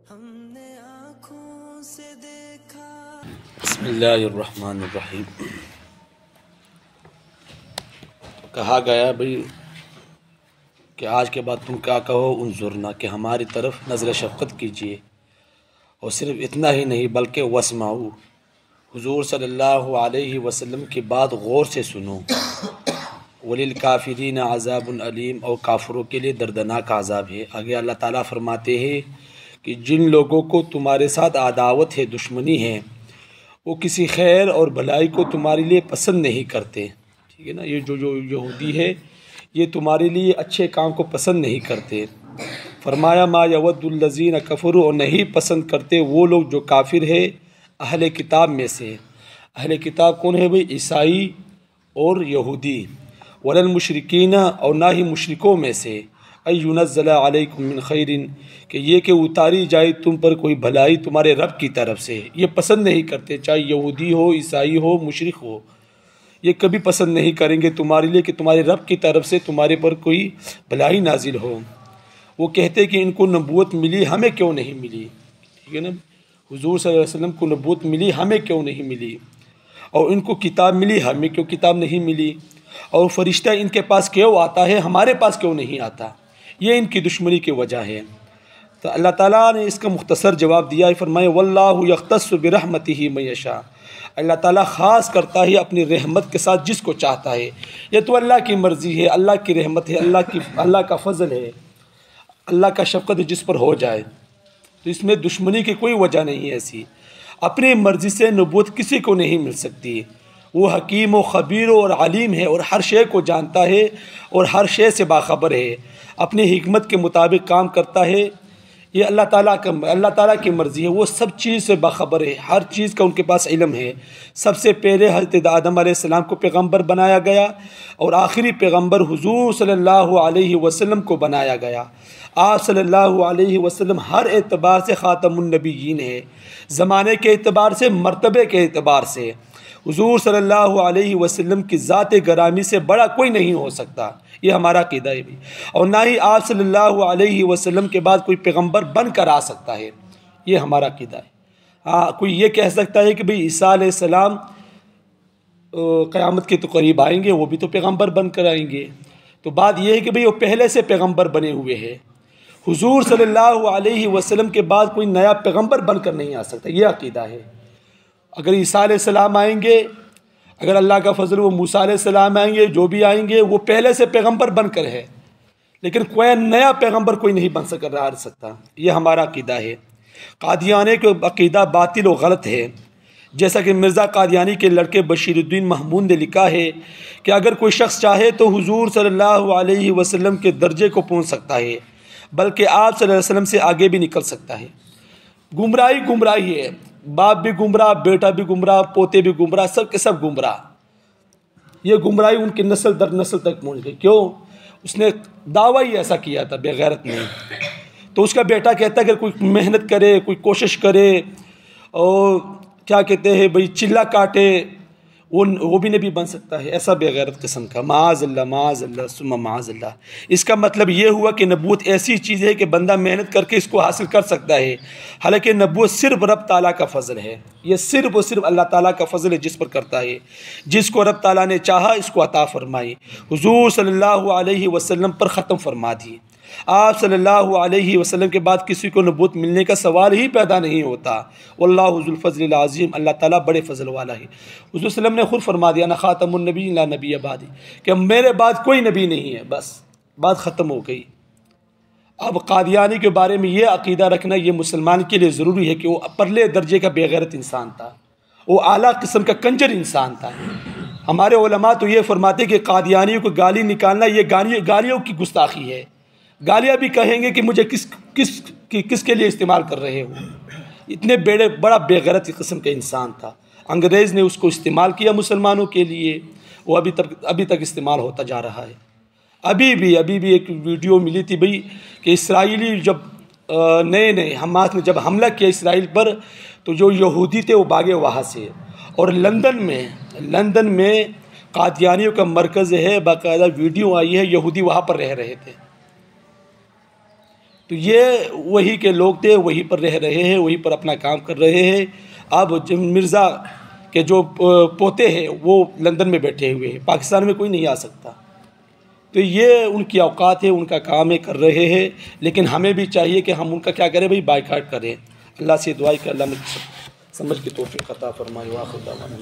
हमने आँखों से देखा। बिस्मिल्लाहिर्रहमानिर्रहीम। कहा गया भाई कि आज के बाद तुम क्या कहो, उन्जुरना, कि हमारी तरफ नज़र शफ़क़त कीजिए, और सिर्फ इतना ही नहीं बल्कि वस्माऊ, हुजूर सल्लल्लाहु अलैहि वसल्लम की बात गौर से सुनो। वलिल काफिरीन अज़ाबुन अलीम, और काफिरों के लिए दर्दनाक अज़ाब है। आगे अल्लाह ताला फरमाते हैं कि जिन लोगों को तुम्हारे साथ अदावत है, दुश्मनी है, वो किसी खैर और भलाई को तुम्हारे लिए पसंद नहीं करते। ठीक है ना, ये जो यहूदी है ये तुम्हारे लिए अच्छे काम को पसंद नहीं करते। फरमाया मा यवद्दुल्लज़ीन कफ़रू, और नहीं पसंद करते वो लोग जो काफिर है अहले किताब में से। अहले किताब कौन है भाई? ईसाई और यहूदी। वलल मुशरिकीन, और ना ही मुशरिकों में से। अयुनज़्ज़ल अलैकुम मिन खैरिन, कि ये कि उतारी जाए तुम पर कोई भलाई तुम्हारे रब की तरफ से। ये पसंद नहीं करते, चाहे यहूदी हो, ईसाई हो, मुशरिक हो, ये कभी पसंद नहीं करेंगे तुम्हारे लिए कि तुम्हारे रब की तरफ से तुम्हारे पर कोई भलाई नाजिल हो। वो कहते कि इनको नबूवत मिली, हमें क्यों नहीं मिली? ठीक है ना, हुजूर सल्लल्लाहु अलैहि वसल्लम को नबूवत मिली, हमें क्यों नहीं मिली? और इनको किताब मिली, हमें क्यों किताब नहीं मिली? और फरिश्ता इनके पास क्यों आता है, हमारे पास क्यों नहीं आता? ये इनकी दुश्मनी की वजह है। तो अल्लाह ताला ने इसका मुख्तसर जवाब दिया है। फरमाए वल्लाहु यख्तस्सु बिरहमतिही मन यशा, अल्लाह ताला ख़ास करता है अपनी रहमत के साथ जिसको चाहता है। ये तो अल्लाह की मर्ज़ी है, अल्लाह की रहमत है, अल्लाह का फ़ज़ल है, अल्लाह का शफ़क़त जिस पर हो जाए। तो इसमें दुश्मनी की कोई वजह नहीं है ऐसी। अपनी मर्ज़ी से नबूवत किसी को नहीं मिल सकती। वो हकीम व ख़बीर और अलीम है, और हर शे को जानता है और हर शे से बाखबर है, अपनी हिकमत के मुताबिक काम करता है। ये अल्लाह ताला की मर्ज़ी है, वो सब चीज़ से बाखबर है, हर चीज़ का उनके पास इल्म है। सबसे पहले हज़रत आदम अलैहिस्सलाम को पैगंबर बनाया गया, और आखिरी पैगंबर हुजूर सल्लल्लाहु अलैहि वसल्लम को बनाया गया। आप सल्लल्लाहु अलैहि वसल्लम हर एतबार से ख़ातमुन नबिय्यीन है, ज़माने के एतबार से, मर्तबे के एतबार से। हुजूर सल्लल्लाहु अलैहि वसल्लम की ज़ात गरामी से बड़ा कोई नहीं हो सकता, ये हमारा अक़ीदा है भी। और ना ही आप सल्लल्लाहु अलैहि वसल्लम के बाद कोई पैगंबर बन कर आ सकता है, ये हमारा अक़ीदा है। हाँ, कोई ये कह सकता है कि भाई ईसा अलैहिस्सलाम क़यामत के तो करीब आएंगे, वो भी तो पैगंबर बन कर आएंगे। तो बात यह है कि भाई वो पहले से पैगंबर बने हुए हैं। हुजूर सल्लल्लाहु अलैहि वसल्लम के बाद कोई नया पैगंबर बनकर नहीं आ सकता, ये अक़ीदा है। अगर ईसा अलैहिस्सलाम आएंगे, अगर अल्लाह का फजल वो मूसा अलैहिस्सलाम आएंगे, जो भी आएंगे वो पहले से पैगंबर बनकर है, लेकिन कोई नया पैगंबर कोई नहीं बन सकता। ये हमारा अक़ीदा है। कादियानी का अक़ीदा बातिल और गलत है। जैसा कि मिर्ज़ा कादियानी के लड़के बशीरुद्दीन महमूद ने लिखा है कि अगर कोई शख्स चाहे तो हुजूर सल्लल्लाहु अलैहि वसल्लम के दर्जे को पहुँच सकता है, बल्कि आप सल्लल्लाहु अलैहि वसल्लम से आगे भी निकल सकता है। गुमराही है, बाप भी गुमराह, बेटा भी गुमराह, पोते भी गुमराह, सब के सब गुमराह। ये गुमराही उनकी नस्ल दर नस्ल तक पहुँच गई। क्यों? उसने दावा ही ऐसा किया था बेगैरत ने। तो उसका बेटा कहता है कि कोई मेहनत करे, कोई कोशिश करे, और क्या कहते हैं भाई चिल्ला काटे, वो भी नबी बन सकता है। ऐसा बेगैरत किस्म का, माज़अल्लाह सुम्मा माज़अल्लाह। इसका मतलब ये हुआ कि नबूवत ऐसी चीज़ है कि बंदा मेहनत करके इसको हासिल कर सकता है। हालांकि नबूवत सिर्फ रब ताला का फ़ज़ल है, ये सिर्फ और सिर्फ अल्लाह ताला का फ़ज़ल है जिस पर करता है। जिसको रब ताला ने चाहा इसको अता फरमाई। हुजूर सल्लल्लाहु अलैहि वसल्लम पर ख़त्म फरमा दी। आप सल्लल्लाहु अलैहि वसल्लम के बाद किसी को नबूवत मिलने का सवाल ही पैदा नहीं होता। वल्लाहु ज़ुल फ़ज़लिल अज़ीम, अल्लाह ताला बड़े फ़ज़ल वाला है। हुज़ूर सल्लम ने खुद फरमा दिया ना ख़ातमुन नबी ला नबी बादी, कि मेरे बाद कोई नबी नहीं है, बस बात ख़त्म हो गई। अब कादियानी के बारे में ये अक़ीदा रखना ये मुसलमान के लिए ज़रूरी है कि वो परले दर्जे का बेगैरत इंसान था, वो आला किस्म का कंजर इंसान था। हमारे उलमा तो ये फरमाते कि कादियानियों को गाली निकालना ये गालियों की गुस्ताखी है। गालियाँ भी कहेंगे कि मुझे किसके लिए इस्तेमाल कर रहे हो। इतने बड़ा बेगैरत किस्म का इंसान था। अंग्रेज़ ने उसको इस्तेमाल किया मुसलमानों के लिए, वो अभी तक इस्तेमाल होता जा रहा है। अभी भी एक वीडियो मिली थी भाई कि इसराइली जब नए हमास ने जब हमला किया इसराइल पर, तो जो यहूदी थे वो भागे वहाँ से। और लंदन में कादियानियों का मरकज़ है, बाकायदा वीडियो आई है, यहूदी वहाँ पर रह रहे थे। تو یہ وہی کے لوگ تھے، وہی پر رہ رہے ہیں، وہی پر اپنا کام کر رہے ہیں. اب مرزا کے جو پوتے ہیں وہ لندن میں بیٹھے ہوئے ہیں، پاکستان میں کوئی نہیں آ سکتا. تو یہ ان کی اوقات ہے، ان کا کام ہے، کر رہے ہیں. لیکن ہمیں بھی چاہیے کہ ہم ان کا کیا کریں بھائی، بائیکاٹ کریں. اللہ سے دعا ہے کہ اللہ نے سمجھ کی توفیق عطا فرمائے. وآخر دعوانا